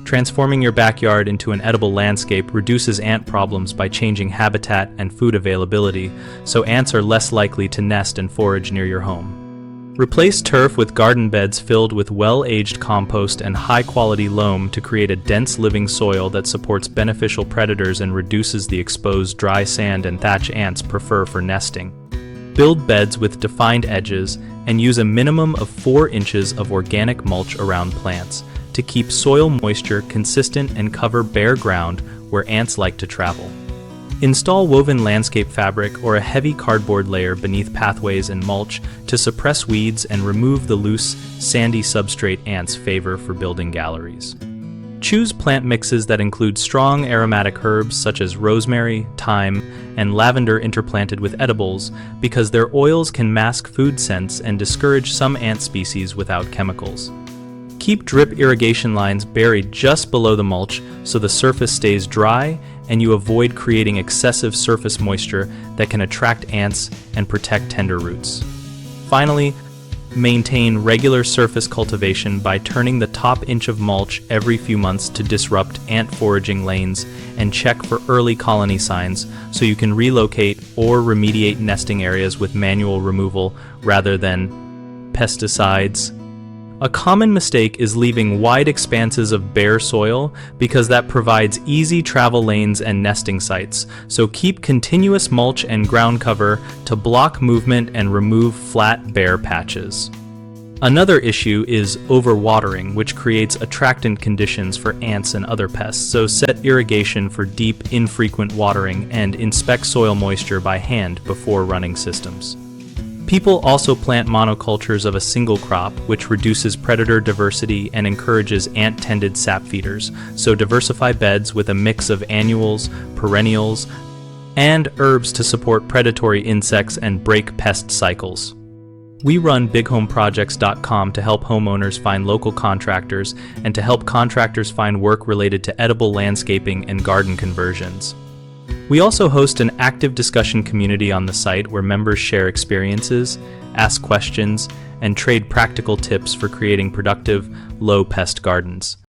Transforming your backyard into an edible landscape reduces ant problems by changing habitat and food availability, so ants are less likely to nest and forage near your home. Replace turf with garden beds filled with well-aged compost and high-quality loam to create a dense living soil that supports beneficial predators and reduces the exposed dry sand and thatch ants prefer for nesting. Build beds with defined edges and use a minimum of 4 inches of organic mulch around plants to keep soil moisture consistent and cover bare ground where ants like to travel. Install woven landscape fabric or a heavy cardboard layer beneath pathways and mulch to suppress weeds and remove the loose, sandy substrate ants favor for building galleries. Choose plant mixes that include strong aromatic herbs such as rosemary, thyme, and lavender interplanted with edibles because their oils can mask food scents and discourage some ant species without chemicals. Keep drip irrigation lines buried just below the mulch so the surface stays dry and you avoid creating excessive surface moisture that can attract ants and protect tender roots. Finally, maintain regular surface cultivation by turning the top inch of mulch every few months to disrupt ant foraging lanes and check for early colony signs so you can relocate or remediate nesting areas with manual removal rather than pesticides. A common mistake is leaving wide expanses of bare soil because that provides easy travel lanes and nesting sites, so keep continuous mulch and ground cover to block movement and remove flat, bare patches. Another issue is overwatering, which creates attractant conditions for ants and other pests, so set irrigation for deep, infrequent watering and inspect soil moisture by hand before running systems. People also plant monocultures of a single crop, which reduces predator diversity and encourages ant-tended sap feeders, so diversify beds with a mix of annuals, perennials, and herbs to support predatory insects and break pest cycles. We run bighomeprojects.com to help homeowners find local contractors and to help contractors find work related to edible landscaping and garden conversions. We also host an active discussion community on the site where members share experiences, ask questions, and trade practical tips for creating productive, low-pest gardens.